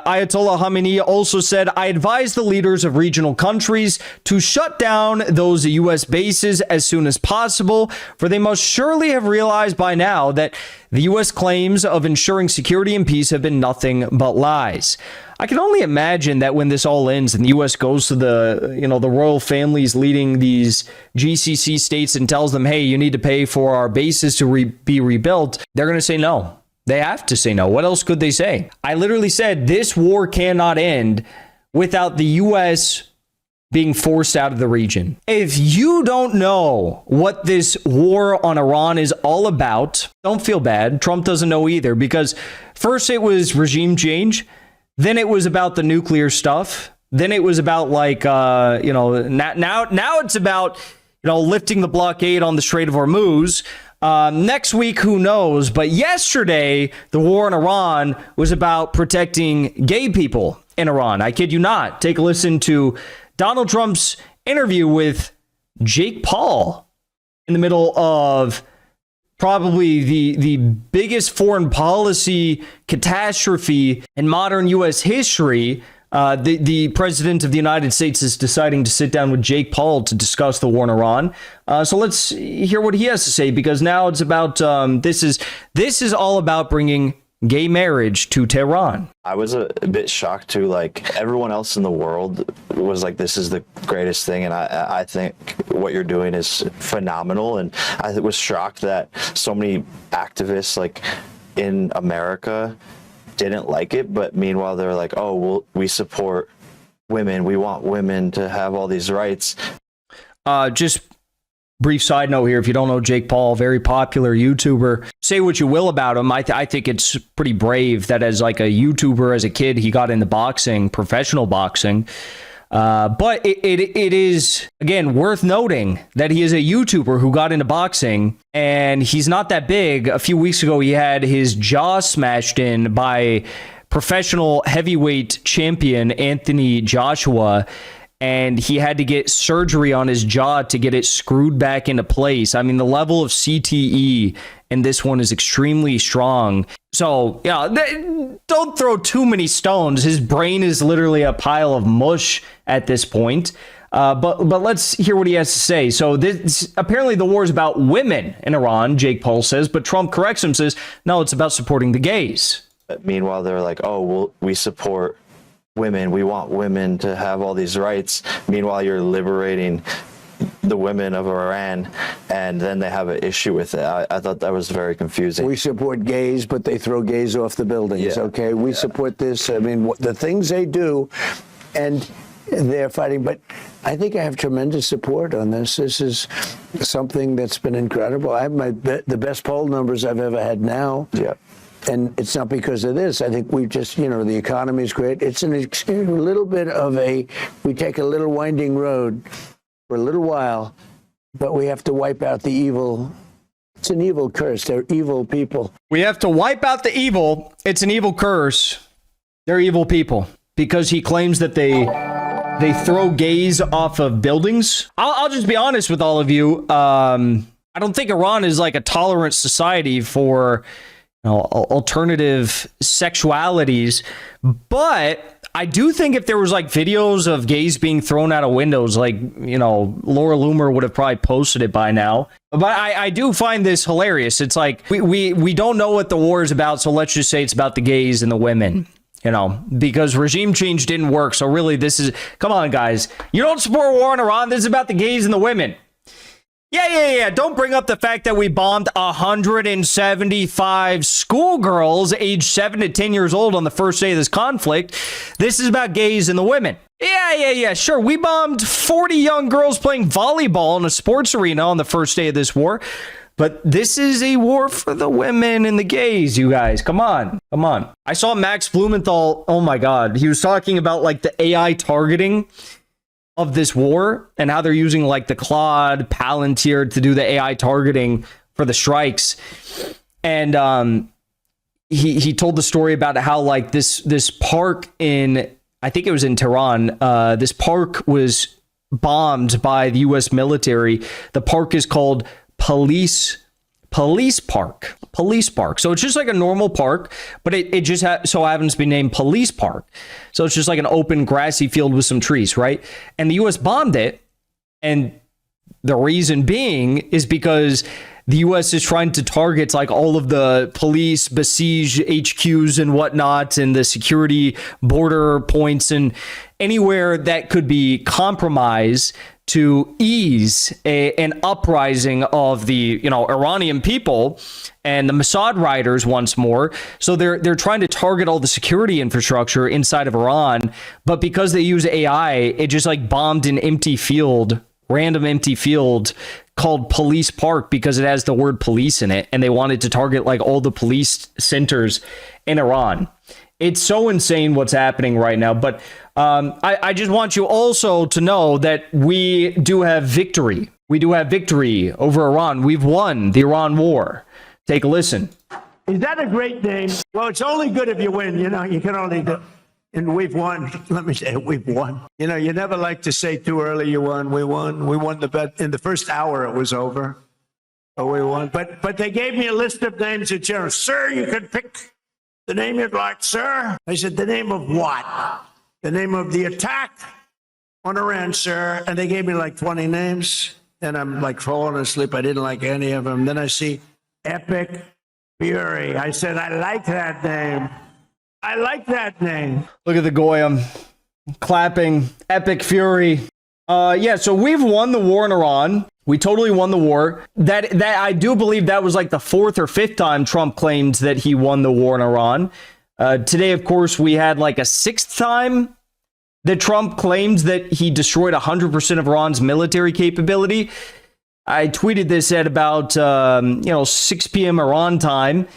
Ayatollah Khamenei also said, I advise the leaders of regional countries to shut down those U.S. bases as soon as possible, for they must surely have realized by now that the U.S. claims of ensuring security and peace have been nothing but lies. I can only imagine that when this all ends and the U.S. goes to the royal families leading these GCC states and tells them, hey, you need to pay for our bases to be rebuilt, they're going to say no. They have to say no. What else could they say? I literally said this war cannot end without the U.S. being forced out of the region. If you don't know what this war on Iran is all about, don't feel bad. Trump doesn't know either, because first it was regime change. Then it was about the nuclear stuff. Then it was about now it's about, lifting the blockade on the Strait of Hormuz. Next week, who knows? But yesterday, the war in Iran was about protecting gay people in Iran. I kid you not. Take a listen to Donald Trump's interview with Jake Paul in the middle of probably the biggest foreign policy catastrophe in modern U.S. history. The president of the United States is deciding to sit down with Jake Paul to discuss the war in Iran. So let's hear what he has to say, because now it's about this is all about bringing gay marriage to Tehran. I was a bit shocked too. Like, everyone else in the world was like, this is the greatest thing, and I think what you're doing is phenomenal. And I was shocked that so many activists like in America didn't like it, but meanwhile they're like, oh, well, we support women, we want women to have all these rights. Just brief side note here, if you don't know Jake Paul, very popular YouTuber. Say what you will about him, I think it's pretty brave that as like a YouTuber, as a kid, he got into boxing, professional boxing. But it is, again, worth noting that he is a YouTuber who got into boxing, and he's not that big. A few weeks ago, he had his jaw smashed in by professional heavyweight champion Anthony Joshua, and he had to get surgery on his jaw to get it screwed back into place. I mean, the level of CTE in this one is extremely strong. So, yeah, don't throw too many stones. His brain is literally a pile of mush at this point. But let's hear what he has to say. So this apparently the war is about women in Iran, Jake Paul says, but Trump corrects him, says, no, it's about supporting the gays. Meanwhile, they're like, oh, well, we support women, we want women to have all these rights. Meanwhile, you're liberating the women of Iran, and then they have an issue with it. I thought that was very confusing. We support gays, but they throw gays off the buildings. Yeah. Okay, we support this. I mean, the things they do, and they're fighting. But I think I have tremendous support on this. This is something that's been incredible. I have the best poll numbers I've ever had now. Yeah. And it's not because of this. I think we've just, the economy is great. It's a little bit of we take a little winding road for a little while, but we have to wipe out the evil. It's an evil curse. They're evil people. We have to wipe out the evil. It's an evil curse. They're evil people, because he claims that they throw gays off of buildings. I'll just be honest with all of you. I don't think Iran is like a tolerant society for alternative sexualities, but I do think if there was like videos of gays being thrown out of windows, like, Laura Loomer would have probably posted it by now. But I do find this hilarious. It's like we don't know what the war is about, so let's just say it's about the gays and the women, because regime change didn't work. So really, come on, guys, you don't support war in Iran. This is about the gays and the women. Yeah. Don't bring up the fact that we bombed 175 schoolgirls aged 7 to 10 years old on the first day of this conflict. This is about gays and the women. Yeah. Sure, we bombed 40 young girls playing volleyball in a sports arena on the first day of this war. But this is a war for the women and the gays, you guys. Come on. I saw Max Blumenthal. Oh, my God. He was talking about like the AI targeting of this war and how they're using like the Claude Palantir to do the AI targeting for the strikes. And he told the story about how like this park in, I think it was in Tehran, this park was bombed by the U.S. military. The park is called Police police park. Police park. So it's just like a normal park, but it just so happens to be named Police Park. So it's just like an open grassy field with some trees, right? And the U.S. bombed it. And the reason being is because the U.S. is trying to target like all of the police besieged HQs and whatnot, and the security border points, and anywhere that could be compromised to ease an uprising of the Iranian people and the Mossad riders once more. So they're trying to target all the security infrastructure inside of Iran, but because they use AI, it just like bombed an empty field, random empty field called Police Park, because it has the word police in it, and they wanted to target like all the police centers in Iran. It's so insane what's happening right now. But I just want you also to know that we do have victory. We do have victory over Iran. We've won the Iran war. Take a listen. Is that a great name? Well, it's only good if you win. You can only do. And we've won. Let me say it, we've won. You never like to say too early you won. We won. We won the bet. In the first hour, it was over. Oh, we won. But they gave me a list of names at General. Sir, you could pick the name you'd like, sir. I said, the name of what? The name of the attack on Iran, sir. And they gave me like 20 names. And I'm like falling asleep. I didn't like any of them. Then I see Epic Fury. I said, I like that name. I like that name. Look at the Goyim clapping. Epic Fury. So we've won the war in Iran. We totally won the war. That I do believe that was like the fourth or fifth time Trump claimed that he won the war in Iran. Today, of course, we had like a sixth time that Trump claimed that he destroyed 100% of Iran's military capability. I tweeted this at about 6 p.m. Iran time.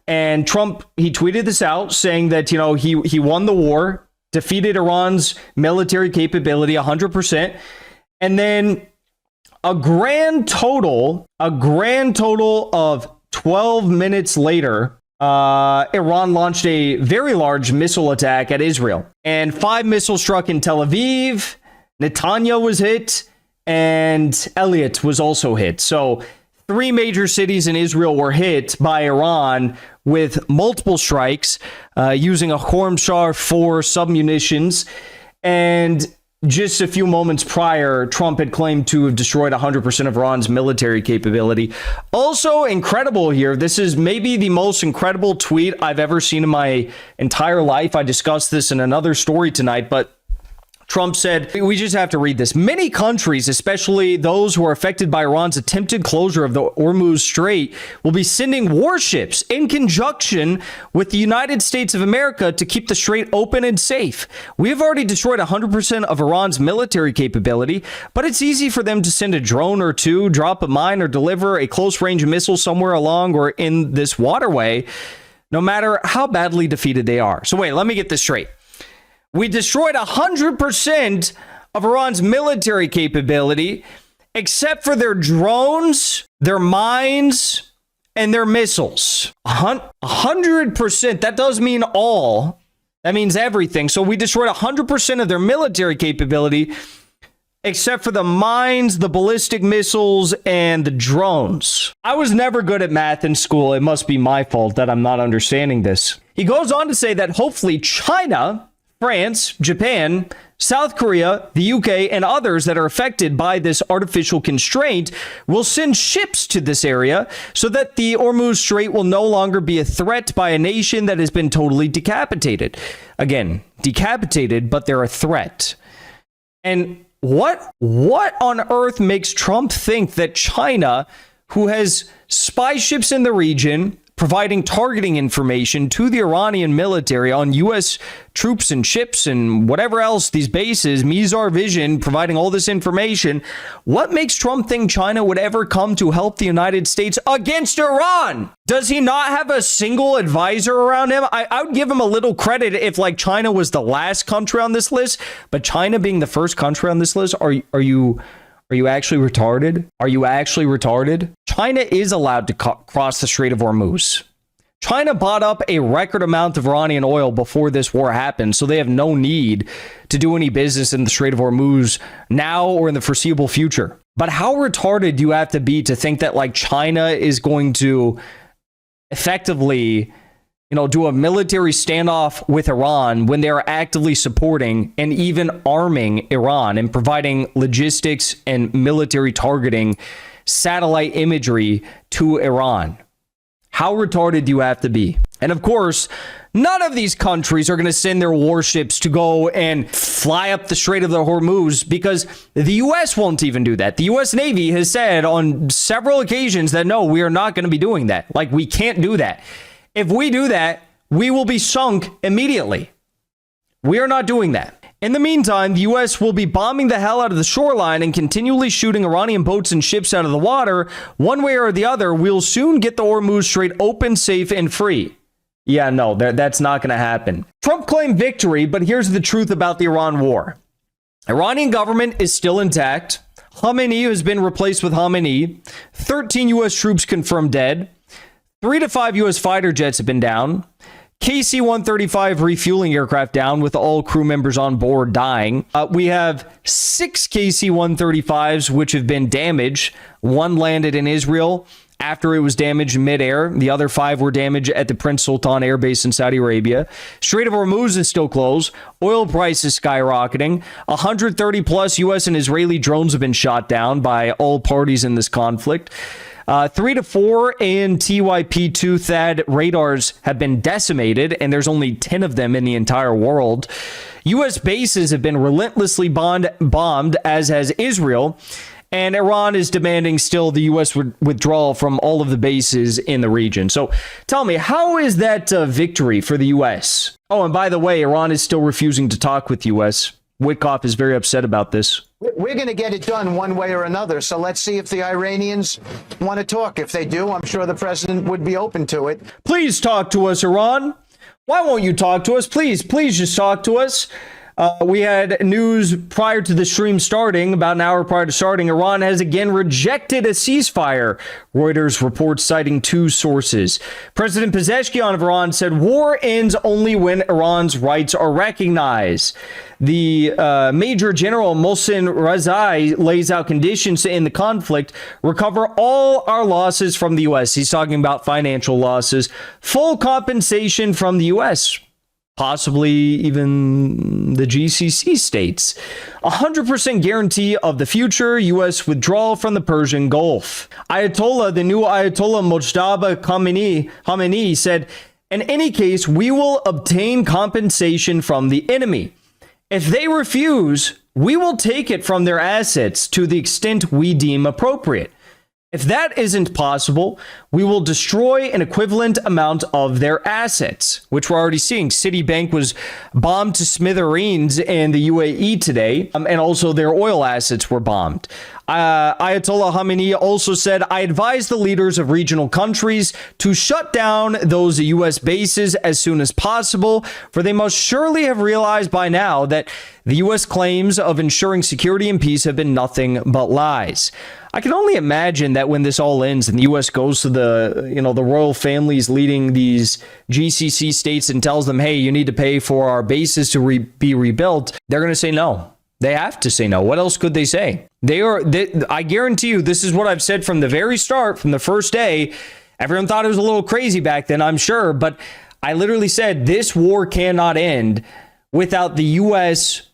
And Trump, he tweeted this out saying that, he won the war, defeated Iran's military capability 100%. And then a grand total of 12 minutes later, Iran launched a very large missile attack at Israel. And 5 missiles struck in Tel Aviv, Netanyahu was hit, and Elliot was also hit. So 3 major cities in Israel were hit by Iran with multiple strikes using a Hormshar 4 submunitions. And just a few moments prior, Trump had claimed to have destroyed 100% of Iran's military capability. Also incredible here, this is maybe the most incredible tweet I've ever seen in my entire life. I discussed this in another story tonight, but Trump said, we just have to read this. Many countries, especially those who are affected by Iran's attempted closure of the Hormuz Strait, will be sending warships in conjunction with the United States of America to keep the strait open and safe. We have already destroyed 100% of Iran's military capability, but it's easy for them to send a drone or two, drop a mine, or deliver a close-range missile somewhere along or in this waterway, no matter how badly defeated they are. So wait, let me get this straight. We destroyed 100% of Iran's military capability, except for their drones, their mines, and their missiles. 100%. That does mean all. That means everything. So we destroyed 100% of their military capability, except for the mines, the ballistic missiles, and the drones. I was never good at math in school. It must be my fault that I'm not understanding this. He goes on to say that hopefully China, France, Japan, South Korea, the UK, and others that are affected by this artificial constraint will send ships to this area so that the Hormuz Strait will no longer be a threat by a nation that has been totally decapitated. Again, decapitated, but they're a threat. And what on earth makes Trump think that China, who has spy ships in the region, providing targeting information to the Iranian military on U.S. troops and ships and whatever else, these bases, Mizar Vision, providing all this information. What makes Trump think China would ever come to help the United States against Iran? Does he not have a single advisor around him? I would give him a little credit if like China was the last country on this list, but China being the first country on this list, are you actually retarded? Are you actually retarded? China is allowed to cross the Strait of Hormuz. China bought up a record amount of Iranian oil before this war happened, so they have no need to do any business in the Strait of Hormuz now or in the foreseeable future. But how retarded do you have to be to think that like China is going to effectively, do a military standoff with Iran when they are actively supporting and even arming Iran and providing logistics and military targeting satellite imagery to Iran? How retarded do you have to be? And of course, none of these countries are going to send their warships to go and fly up the Strait of the Hormuz because the U.S. won't even do that. The U.S. Navy has said on several occasions that no, we are not going to be doing that. Like, we can't do that. If we do that, we will be sunk immediately. We are not doing that. In the meantime, the U.S. will be bombing the hell out of the shoreline and continually shooting Iranian boats and ships out of the water. One way or the other, we'll soon get the Hormuz Strait open, safe, and free. Yeah, no, that's not going to happen. Trump claimed victory, but here's the truth about the Iran war. Iranian government is still intact. Khamenei has been replaced with Khamenei. 13 U.S. troops confirmed dead. 3 to 5 U.S. fighter jets have been down. KC-135 refueling aircraft down with all crew members on board dying. We have 6 KC-135s which have been damaged. 1 landed in Israel after it was damaged midair. The other 5 were damaged at the Prince Sultan Air Base in Saudi Arabia. Strait of Hormuz is still closed. Oil prices skyrocketing. 130 plus U.S. and Israeli drones have been shot down by all parties in this conflict. 3 to 4 AN/TYP-2 THAAD radars have been decimated, and there's only 10 of them in the entire world. U.S. bases have been relentlessly bombed, as has Israel, and Iran is demanding still the U.S. withdrawal from all of the bases in the region. So tell me, how is that a victory for the U.S.? Oh, and by the way, Iran is still refusing to talk with the U.S. Witkoff is very upset about this. We're going to get it done one way or another. So let's see if the Iranians want to talk. If they do, I'm sure the president would be open to it. Please talk to us, Iran. Why won't you talk to us? Please just talk to us. We had news prior to the stream starting, about an hour prior to starting. Iran has again rejected a ceasefire, Reuters reports citing 2 sources. President Pezeshkian of Iran said war ends only when Iran's rights are recognized. The Major General Mohsen Rezai lays out conditions in the conflict, recover all our losses from the U.S. He's talking about financial losses, full compensation from the U.S., possibly even the GCC states. 100% guarantee of the future U.S. withdrawal from the Persian Gulf. The new Ayatollah Mojtaba Khamenei said, in any case, we will obtain compensation from the enemy. If they refuse, we will take it from their assets to the extent we deem appropriate. If that isn't possible, we will destroy an equivalent amount of their assets, which we're already seeing. Citibank was bombed to smithereens in the UAE today, and also their oil assets were bombed. Ayatollah Khamenei also said, I advise the leaders of regional countries to shut down those U.S. bases as soon as possible, for they must surely have realized by now that the U.S. claims of ensuring security and peace have been nothing but lies. I can only imagine that when this all ends and the U.S. goes to the royal families leading these GCC states and tells them, hey, you need to pay for our bases to be rebuilt, they're going to say no. They have to say no. What else could they say? I guarantee you, this is what I've said from the very start, from the first day. Everyone thought it was a little crazy back then, I'm sure, but I literally said this war cannot end without the U.S.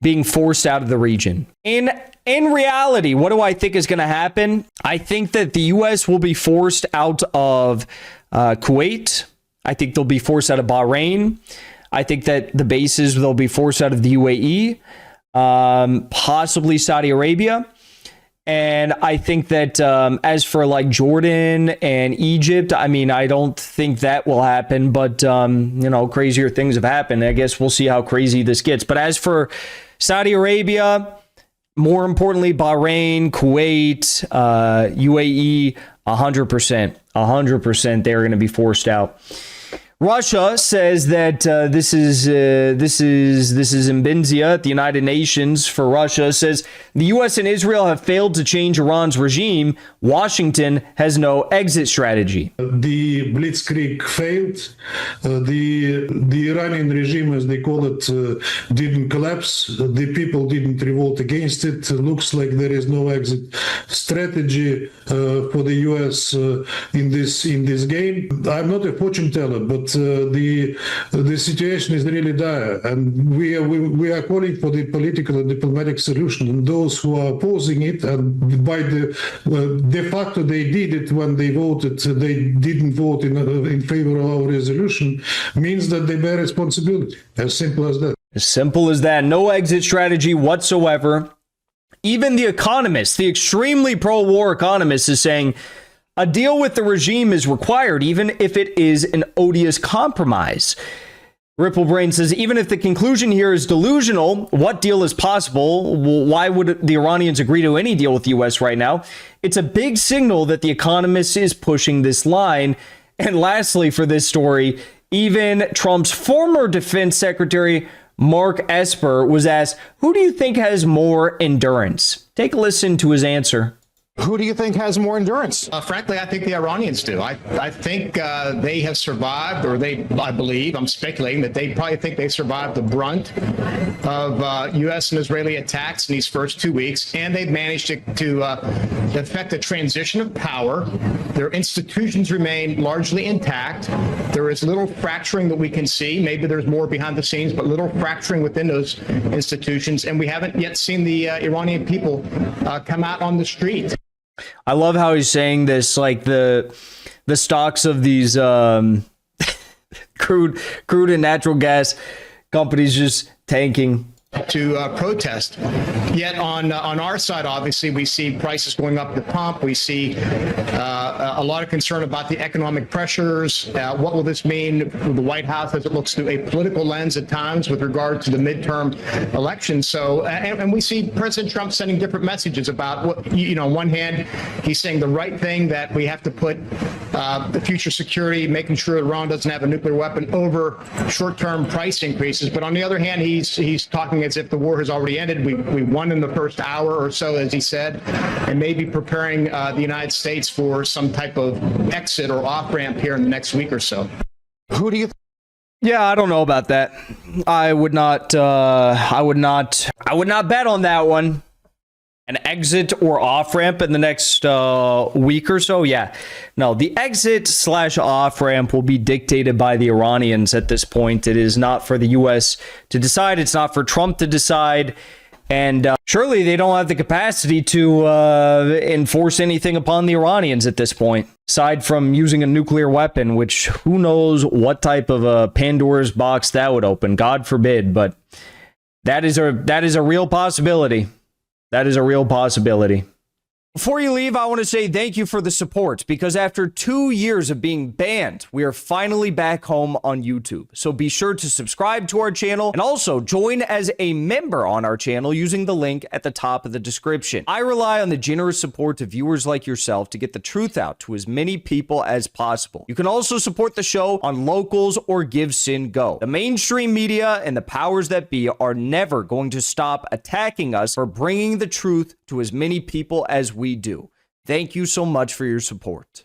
being forced out of the region. In reality, what do I think is going to happen? I think that the U.S. will be forced out of Kuwait. I think they'll be forced out of Bahrain. I think that the bases, they'll be forced out of the UAE, possibly Saudi Arabia. And I think that as for like Jordan and Egypt, I mean, I don't think that will happen, but, crazier things have happened. I guess we'll see how crazy this gets. But as for Saudi Arabia, more importantly, Bahrain, Kuwait, UAE, 100%, they're going to be forced out. Russia says that this is Mbinzia at the United Nations for Russia says the U.S. and Israel have failed to change Iran's regime. Washington has no exit strategy. The blitzkrieg failed. The Iranian regime, as they call it, didn't collapse. The people didn't revolt against it. Looks like there is no exit strategy for the U.S. in this game. I'm not a fortune teller, but the situation is really dire, and we are calling for the political and diplomatic solution. And those who are opposing it, and by de facto they did it when they voted, they didn't vote in favor of our resolution, means that they bear responsibility. As simple as that. As simple as that. No exit strategy whatsoever. Even The Economist, the extremely pro-war Economist, is saying a deal with the regime is required, even if it is an odious compromise. Ripplebrain says, even if the conclusion here is delusional, what deal is possible? Why would the Iranians agree to any deal with the U.S. right now? It's a big signal that The Economist is pushing this line. And lastly, for this story, even Trump's former defense secretary, Mark Esper, was asked, who do you think has more endurance? Take a listen to his answer. Who do you think has more endurance? Frankly, I think the Iranians do. I think they have survived, or I believe, I'm speculating, that they probably think they survived the brunt of U.S. and Israeli attacks in these first 2 weeks, and they've managed to effect a transition of power. Their institutions remain largely intact. There is little fracturing that we can see. Maybe there's more behind the scenes, but little fracturing within those institutions, and we haven't yet seen the Iranian people come out on the street. I love how he's saying this, like the stocks of these crude and natural gas companies just tanking. To protest. Yet on our side, obviously, we see prices going up at the pump. We see a lot of concern about the economic pressures. What will this mean for the White House as it looks through a political lens at times with regard to the midterm elections? So, and we see President Trump sending different messages about what, on one hand, he's saying the right thing, that we have to put the future security, making sure Iran doesn't have a nuclear weapon, over short-term price increases. But on the other hand, he's talking as if the war has already ended. We won in the first hour or so, as he said, and maybe preparing the United States for some type of exit or off-ramp here in the next week or so. Who do you Yeah, I don't know about that. I would not bet on that one. An exit or off-ramp in the next week or so? Yeah. No, the exit/off-ramp will be dictated by the Iranians at this point. It is not for the U.S. to decide. It's not for Trump to decide. And surely they don't have the capacity to enforce anything upon the Iranians at this point, aside from using a nuclear weapon, which who knows what type of a Pandora's box that would open. God forbid. But that is a real possibility. That is a real possibility. Before you leave, I want to say thank you for the support, because after 2 years of being banned, we are finally back home on YouTube. So be sure to subscribe to our channel and also join as a member on our channel using the link at the top of the description. I rely on the generous support of viewers like yourself to get the truth out to as many people as possible. You can also support the show on Locals or Give Sin Go. The mainstream media and the powers that be are never going to stop attacking us for bringing the truth to as many people as we do. Thank you so much for your support.